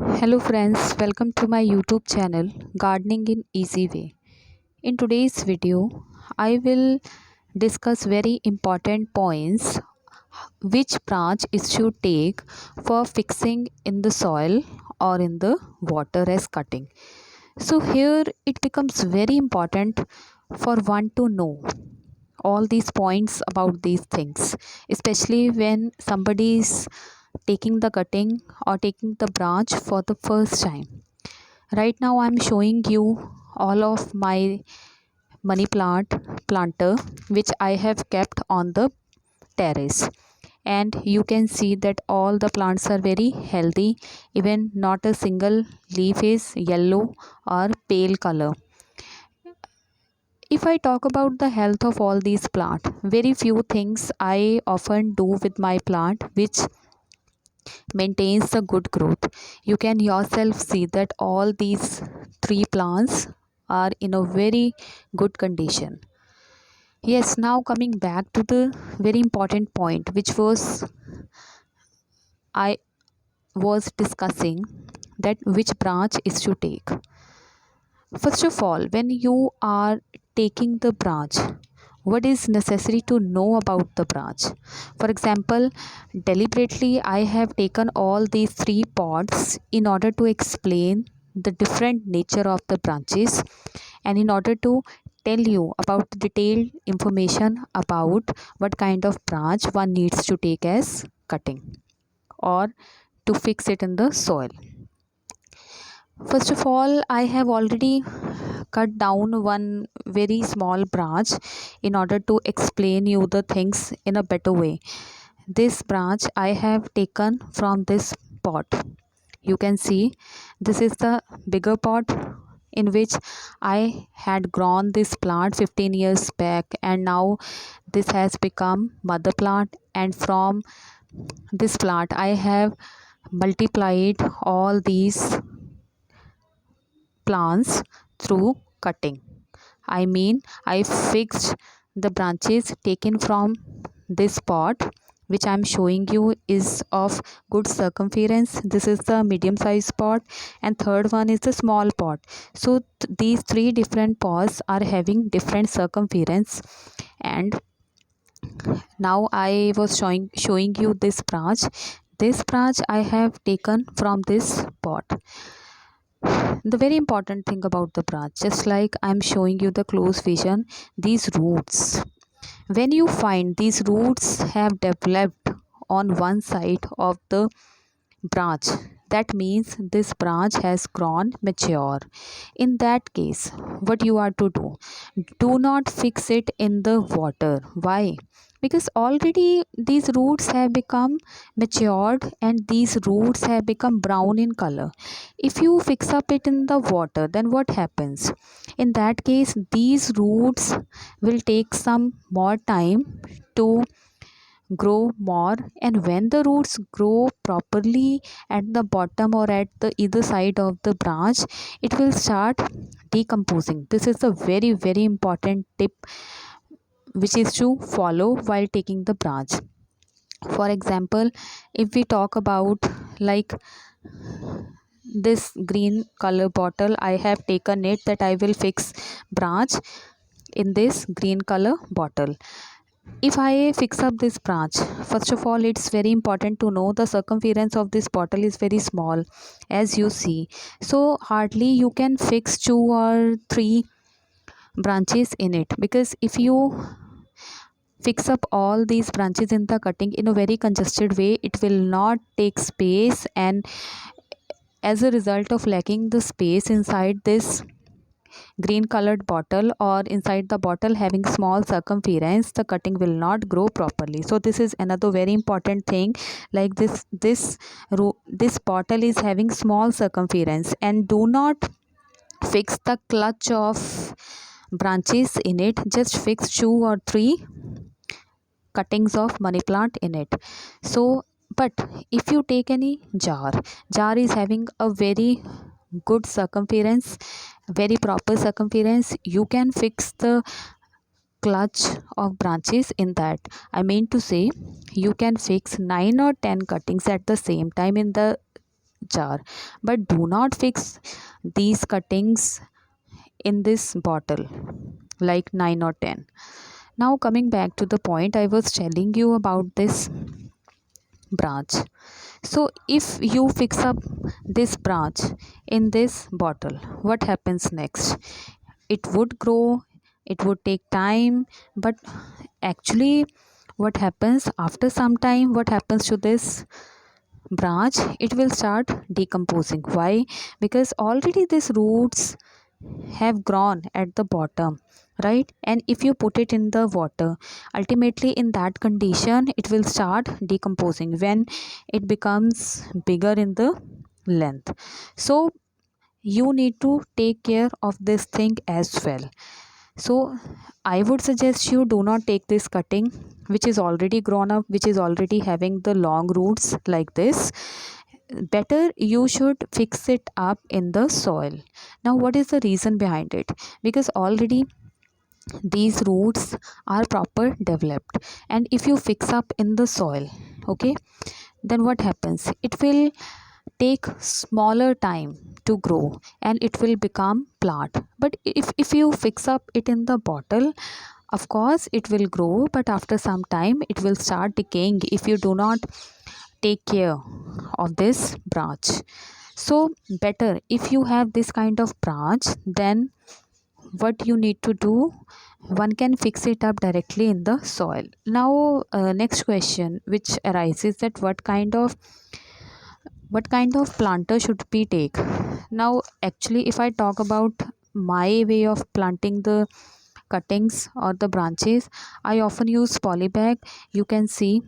Hello friends, welcome to my YouTube channel Gardening in Easy Way. In today's video, I will discuss very important points which branch is should take for fixing in the soil or in the water as cutting. So here it becomes very important for one to know all these points about these things, especially when somebody is taking the cutting or taking the branch for the first time. Right now I'm showing you all of my money plant planter which I have kept on the terrace, and you can see that all the plants are very healthy. Even not a single leaf is yellow or pale color. If I talk about the health of all these plants, very few things I often do with my plant which maintains the good growth. You can yourself see that all these three plants are in a very good condition. Yes, now coming back to the very important point which was I was discussing, that which branch is to take. First of all, when you are taking the branch, what is necessary to know about the branch? For example, deliberately I have taken all these three pods in order to explain the different nature of the branches, and in order to tell you about the detailed information about what kind of branch one needs to take as cutting or to fix it in the soil. First of all, I have already cut down one very small branch in order to explain you the things in a better way. This branch I have taken from this pot. You can see this is the bigger pot in which I had grown this plant 15 years back, and now this has become mother plant, and from this plant I have multiplied all these plants through cutting. I mean, I fixed the branches taken from this pot, which I'm showing you is of good circumference. This is the medium size pot, and third one is the small pot. So these three different pots are having different circumference, and now I was showing you this branch. This branch I have taken from this pot. The very important thing about the branch, just like I'm showing you the close vision, these roots, when you find these roots have developed on one side of the branch, that means this branch has grown mature. In that case, what you are to do not fix it in the water. Why? Because already these roots have become matured and these roots have become brown in color. If you fix up it in the water, then what happens? In that case, these roots will take some more time to grow more, and when the roots grow properly at the bottom or at the either side of the branch, it will start decomposing. This is a very important tip which is to follow while taking the branch. For example, if we talk about like this green color bottle, I have taken it that I will fix branch in this green color bottle. If I fix up this branch, first of all, it's very important to know the circumference of this bottle is very small, as you see. So hardly you can fix two or three branches in it, because if you fix up all these branches in the cutting in a very congested way, it will not take space, and as a result of lacking the space inside this green colored bottle or inside the bottle having small circumference, the cutting will not grow properly. So this is another very important thing, like this bottle is having small circumference, and do not fix the clutch of branches in it. Just fix two or three cuttings of money plant in it. So but if you take any jar is having a very good circumference, very proper circumference, you can fix the clutch of branches in that. I mean to say, you can fix 9 or 10 cuttings at the same time in the jar, but do not fix these cuttings in this bottle like 9 or 10. Now coming back to the point I was telling you about this branch. So if you fix up this branch in this bottle, what happens next? It would grow, it would take time, but actually what happens after some time, what happens to this branch? It will start decomposing. Why? Because already these roots have grown at the bottom, right? And if you put it in the water, ultimately in that condition it will start decomposing when it becomes bigger in the length. So you need to take care of this thing as well. So I would suggest you do not take this cutting which is already grown up, which is already having the long roots like this. Better you should fix it up in the soil. Now what is the reason behind it? Because already these roots are proper developed, and if you fix up in the soil, okay, then what happens? It will take smaller time to grow and it will become plant. But if you fix up it in the bottle, of course it will grow, but after some time it will start decaying if you do not take care of this branch. So better if you have this kind of branch, then what you need to do, one can fix it up directly in the soil. Now next question which arises, that what kind of planter should we take? Now actually if I talk about my way of planting the cuttings or the branches, I often use polybag. You can see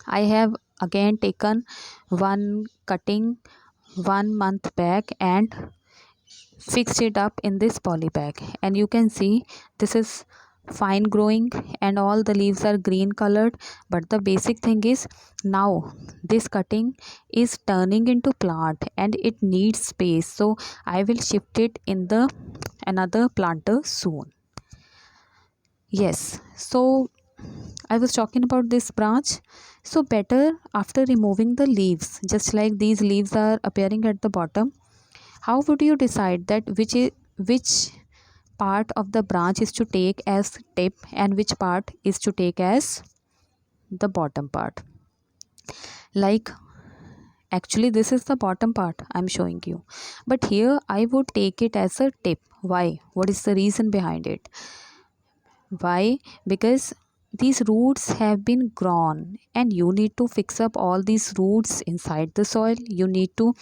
I have again taken one cutting 1 month back and fixed it up in this poly bag, and you can see this is fine growing and all the leaves are green colored. But the basic thing is, now this cutting is turning into plant and it needs space, so I will shift it in the another planter soon. Yes, so I was talking about this branch. So better after removing the leaves, just like these leaves are appearing at the bottom, how would you decide that which part of the branch is to take as tip and which part is to take as the bottom part? Like actually this is the bottom part I'm showing you, but here I would take it as a tip. Why? What is the reason behind it? Why? Because these roots have been grown and you need to fix up all these roots inside the soil. You need to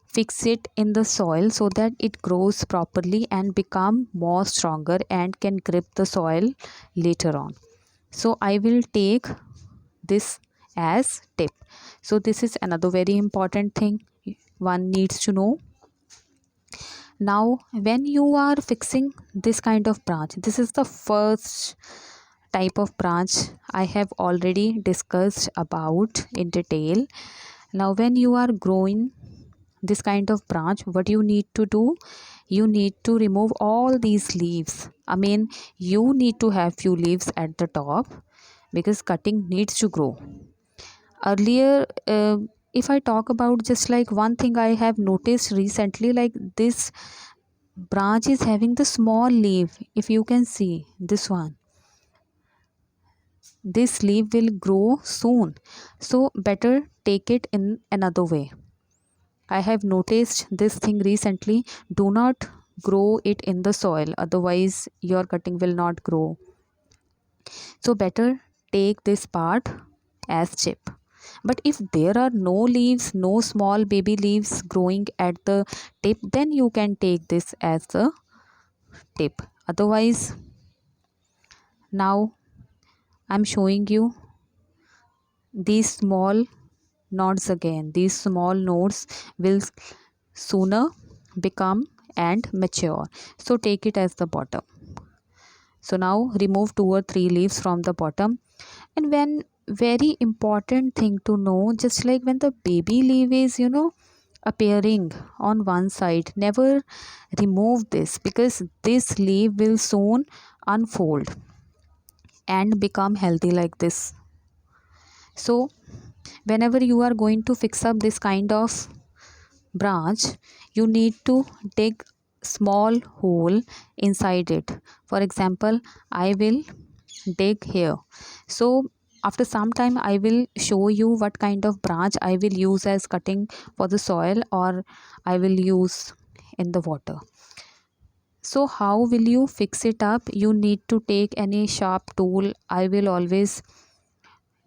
fix it in the soil so that it grows properly and become more stronger and can grip the soil later on. So I will take this as tip. So this is another very important thing one needs to know. Now when you are fixing this kind of branch, this is the first type of branch I have already discussed about in detail. Now when you are growing this kind of branch, what you need to do, you need to remove all these leaves. I mean, you need to have few leaves at the top because cutting needs to grow. Earlier if I talk about just like one thing I have noticed recently, like this branch is having the small leaf. If you can see this one, this leaf will grow soon, so better take it in another way. I have noticed this thing recently. Do not grow it in the soil, otherwise your cutting will not grow. So better take this part as chip. But if there are no leaves, no small baby leaves growing at the tip, then you can take this as a tip. Otherwise, now I'm showing you these small nodes again. These small nodes will sooner become and mature, so take it as the bottom. So now remove 2 or 3 leaves from the bottom. And when very important thing to know, just like when the baby leaf is appearing on one side, never remove this, because this leaf will soon unfold and become healthy like this. So Whenever you are going to fix up this kind of branch, you need to dig small hole inside it. For example, I will dig here. So after some time I will show you what kind of branch I will use as cutting for the soil, or I will use in the water. So how will you fix it up? You need to take any sharp tool. I will always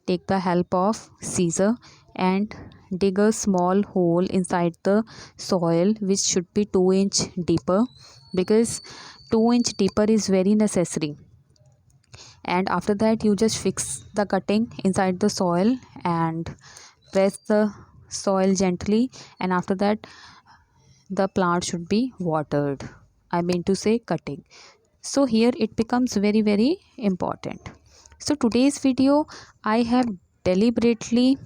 take the help of scissor and dig a small hole inside the soil, which should be 2 inch deeper, because 2 inch deeper is very necessary. And after that you just fix the cutting inside the soil and press the soil gently, and after that the plant should be watered, I mean to say cutting. So here it becomes very important. So today's video I have deliberately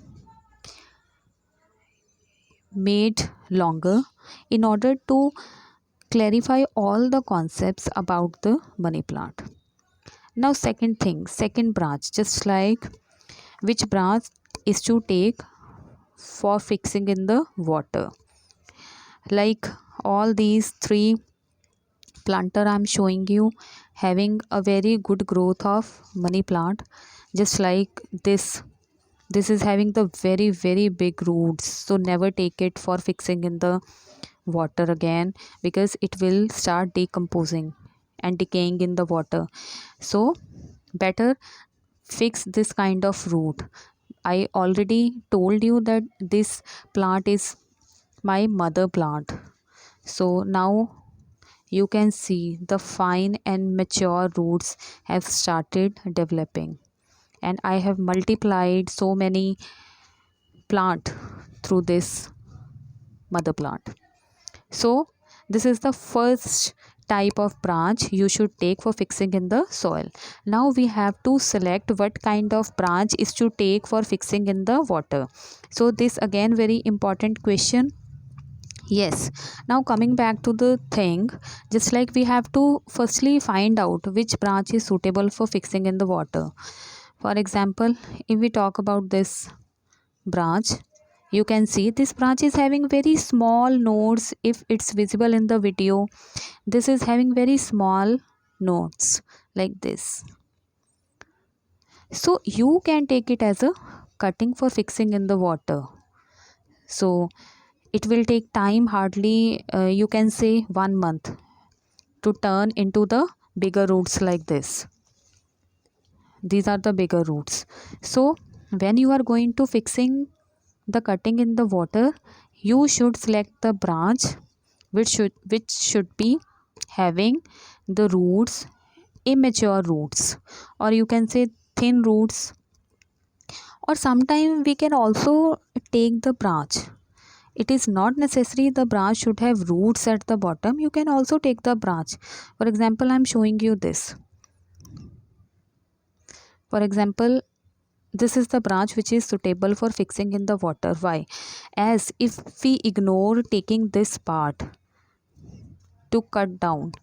made longer in order to clarify all the concepts about the money plant. Now second thing, second branch, just like which branch is to take for fixing in the water. Like all these three planter I'm showing you having a very good growth of money plant. Just like this is having the very big roots, so never take it for fixing in the water again, because it will start decomposing and decaying in the water. So better fix this kind of root. I already told you that this plant is my mother plant. So now you can see the fine and mature roots have started developing, and I have multiplied so many plant through this mother plant. So this is the first type of branch you should take for fixing in the soil. Now we have to select what kind of branch is to take for fixing in the water. So this again very important question. Yes, now coming back to the thing, just like we have to firstly find out which branch is suitable for fixing in the water. For example, if we talk about this branch, you can see this branch is having very small nodes. If it's visible in the video, this is having very small nodes like this. So you can take it as a cutting for fixing in the water. So it will take time, hardly you can say 1 month, to turn into the bigger roots like this. These are the bigger roots. So when you are going to fixing the cutting in the water, you should select the branch which should be having the roots, immature roots, or you can say thin roots. Or sometime we can also take the branch. It is not necessary the branch should have roots at the bottom. You can also take the branch. For example, I am showing you this. For example, this is the branch which is suitable for fixing in the water. Why? As if we ignore taking this part to cut down,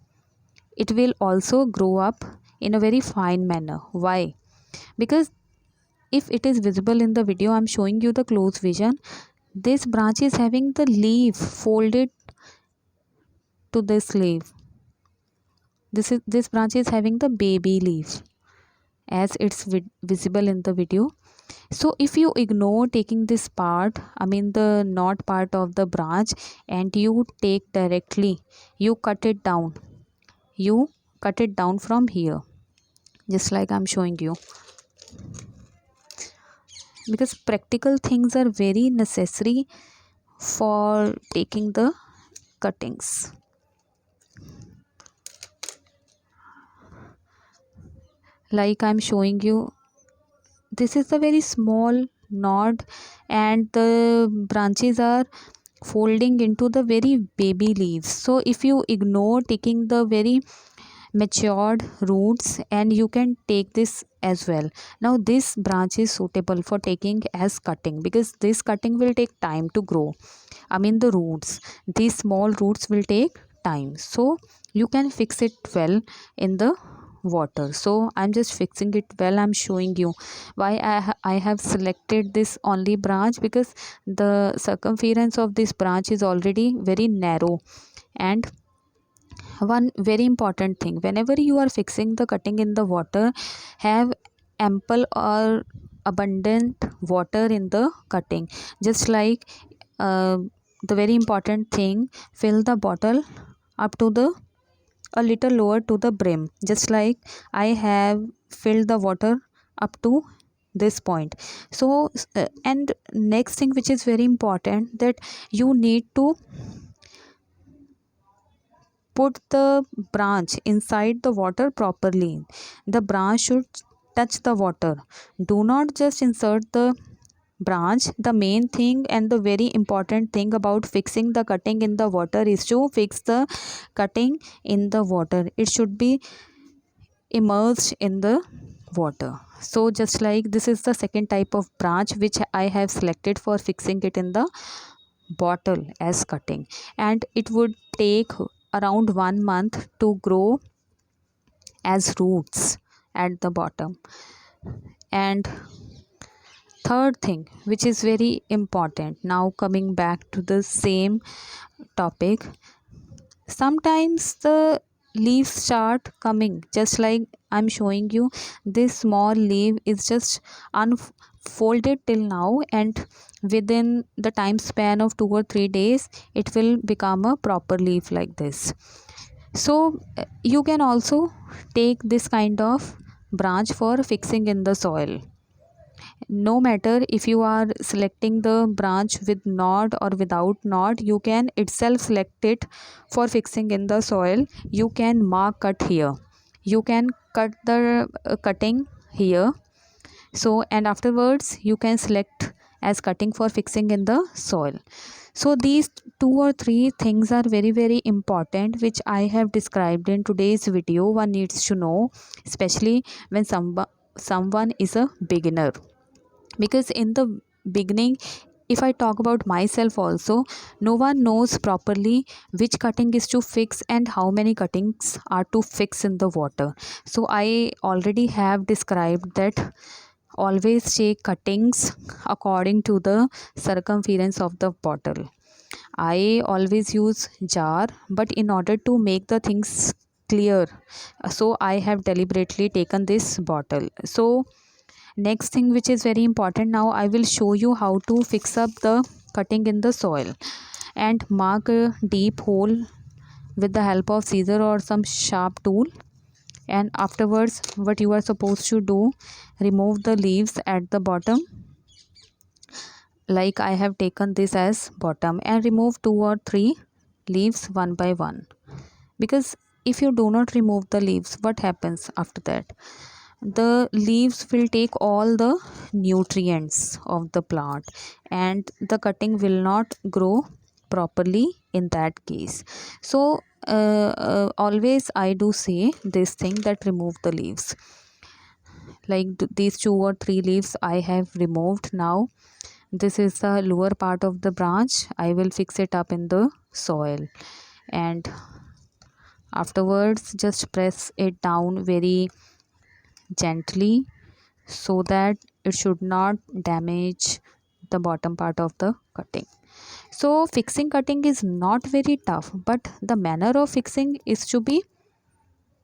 it will also grow up in a very fine manner. Why? Because if it is visible in the video, I am showing you the close vision. This branch is having the leaf folded to this leaf. This branch is having the baby leaf, as it's visible in the video. So if you ignore taking this part, I mean the not part of the branch, and you take directly, you cut it down, you cut it down from here, just like I'm showing you. Because practical things are very necessary for taking the cuttings. Like I'm showing you, this is a very small knot, and the branches are folding into the very baby leaves. So if you ignore taking the very matured roots, and you can take this as well. Now this branch is suitable for taking as cutting, because this cutting will take time to grow. I mean the roots, these small roots will take time. So you can fix it well in the water. So I'm just fixing it well. I'm showing you why I have selected this only branch, because the circumference of this branch is already very narrow. And one very important thing, whenever you are fixing the cutting in the water, have ample or abundant water in the cutting. Just like uh, the very important thing, fill the bottle up to the a little lower to the brim, just like I have filled the water up to this point. So and next thing which is very important, that you need to put the branch inside the water properly. The branch should touch the water. Do not just insert the branch. The main thing and the very important thing about fixing the cutting in the water is to fix the cutting in the water. It should be immersed in the water. So just like this is the second type of branch which I have selected for fixing it in the bottle as cutting, and it would take around 1 month to grow as roots at the bottom. And third thing which is very important, now coming back to the same topic, sometimes the leaves start coming, just like I'm showing you. This small leaf is just unfolded till now, and within the time span of 2 or 3 days it will become a proper leaf like this. So you can also take this kind of branch for fixing in the soil. No matter if you are selecting the branch with knot or without knot, you can itself select it for fixing in the soil. You can mark cut here, you can cut the cutting here. So and afterwards you can select as cutting for fixing in the soil. So these 2 or 3 things are very important, which I have described in today's video. One needs to know, especially when someone is a beginner, because in the beginning, if I talk about myself also, no one knows properly which cutting is to fix and how many cuttings are to fix in the water. So I already have described that always take cuttings according to the circumference of the bottle. I always use jar, but in order to make the things clear, so I have deliberately taken this bottle. So next thing which is very important, now I will show you how to fix up the cutting in the soil, and mark a deep hole with the help of scissor or some sharp tool. And afterwards what you are supposed to do, remove the leaves at the bottom, like I have taken this as bottom, and remove 2 or 3 leaves one by one. Because if you do not remove the leaves, what happens after that? The leaves will take all the nutrients of the plant, and the cutting will not grow properly in that case. So always I do say this thing, that remove the leaves. Like these 2 or 3 leaves I have removed. Now this is the lower part of the branch. I will fix it up in the soil, and afterwards just press it down very gently, so that it should not damage the bottom part of the cutting. So fixing cutting is not very tough, but the manner of fixing is to be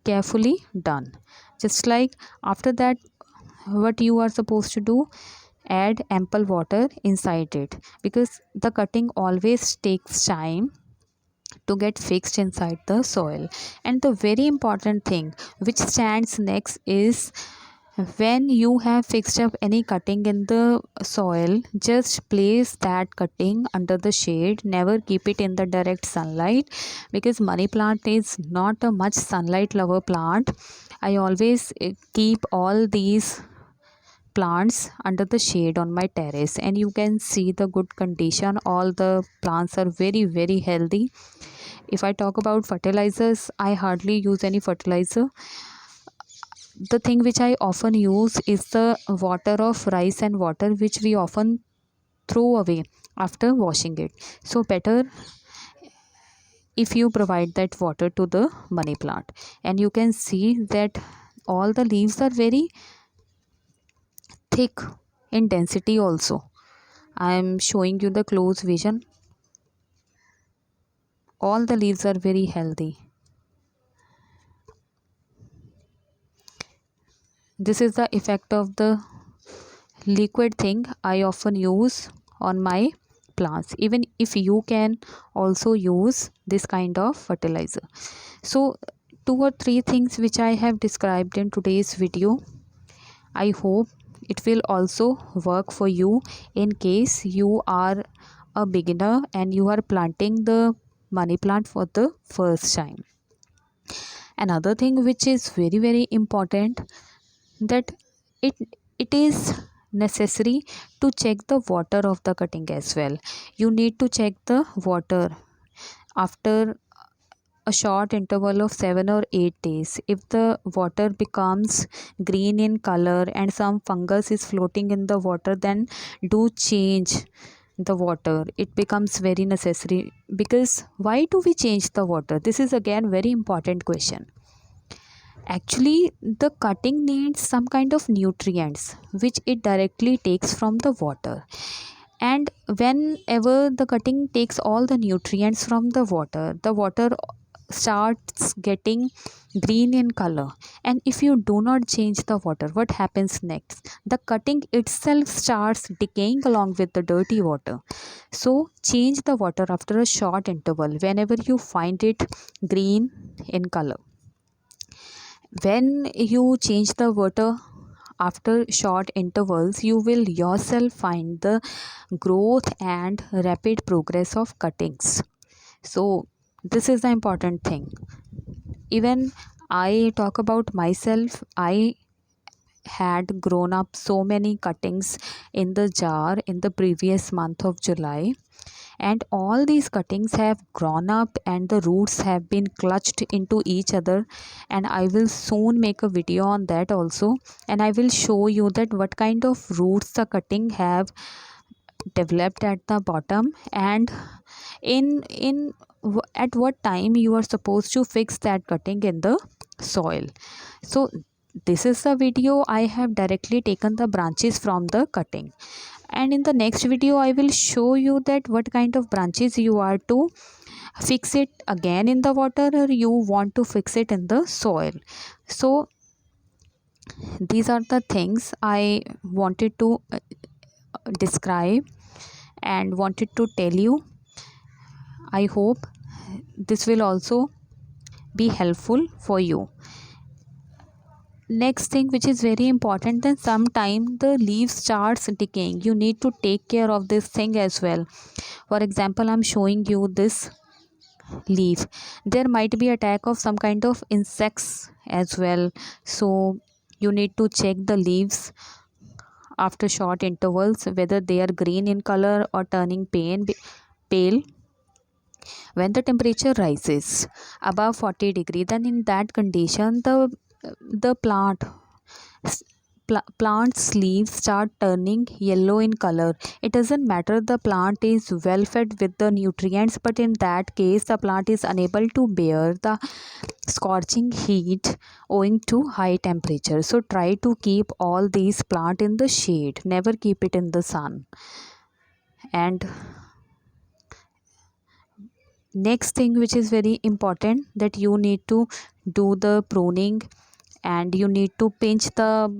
carefully done. Just like after that, what you are supposed to do, add ample water inside it, because the cutting always takes time to get fixed inside the soil. And the very important thing which stands next is, when you have fixed up any cutting in the soil, just place that cutting under the shade. Never keep it in the direct sunlight, because money plant is not a much sunlight lover plant. I always keep all these plants under the shade on my terrace, and you can see the good condition. All the plants are very healthy. If I talk about fertilizers, I hardly use any fertilizer. The thing which I often use is the water of rice and water, which we often throw away after washing it. So better if you provide that water to the money plant. And you can see that all the leaves are very thick in density also. I am showing you the close vision. All the leaves are very healthy. This is the effect of the liquid thing I often use on my plants. Even if you can also use this kind of fertilizer. So 2 or 3 things which I have described in today's video, I hope it will also work for you in case you are a beginner and you are planting the money plant for the first time. Another thing which is very important, that it it is necessary to check the water of the cutting as well. You need to check the water after a short interval of 7 or 8 days. If the water becomes green in color and some fungus is floating in the water, then do change the water. It becomes very necessary. Because why do we change the water? This is again very important question. Actually, the cutting needs some kind of nutrients which it directly takes from the water. And whenever the cutting takes all the nutrients from the water starts getting green in color. And if you do not change the water, what happens next? The cutting itself starts decaying along with the dirty water. So change the water after a short interval whenever you find it green in color. When you change the water after short intervals, you will yourself find the growth and rapid progress of cuttings. So this is the important thing. Even I talk about myself, I had grown up so many cuttings in the jar in the previous month of July, and all these cuttings have grown up and the roots have been clutched into each other. And I will soon make a video on that also, and I will show you that what kind of roots the cutting have developed at the bottom, and at what time you are supposed to fix that cutting in the soil. So this is the video I have directly taken the branches from the cutting, and in the next video I will show you that what kind of branches you are to fix it again in the water, or you want to fix it in the soil. So these are the things I wanted to describe and wanted to tell you. I hope this will also be helpful for you. Next thing which is very important, then sometime the leaf starts decaying. You need to take care of this thing as well. For example, I'm showing you this leaf. There might be attack of some kind of insects as well. So you need to check the leaves after short intervals whether they are green in color or turning pale. When the temperature rises above 40 degree, then in that condition the plant's leaves start turning yellow in color. It doesn't matter the plant is well fed with the nutrients, but in that case the plant is unable to bear the scorching heat owing to high temperature. So try to keep all these plant in the shade, never keep it in the sun. And next thing which is very important, that you need to do the pruning and you need to pinch the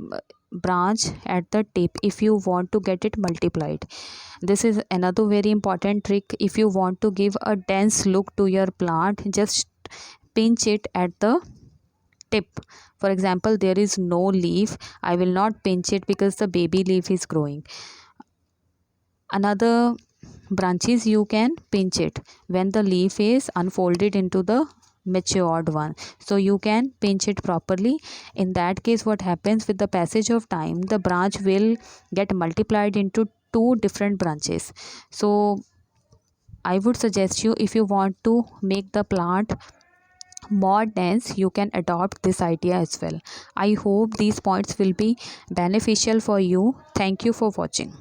branch at the tip if you want to get it multiplied. This is another very important trick. If you want to give a dense look to your plant, just pinch it at the tip. For example, there is no leaf, I will not pinch it because the baby leaf is growing. Another branches you can pinch it when the leaf is unfolded into the matured one, so you can pinch it properly. In that case, what happens, with the passage of time the branch will get multiplied into 2 different branches. So I would suggest you, if you want to make the plant more dense, you can adopt this idea as well. I hope these points will be beneficial for you. Thank you for watching.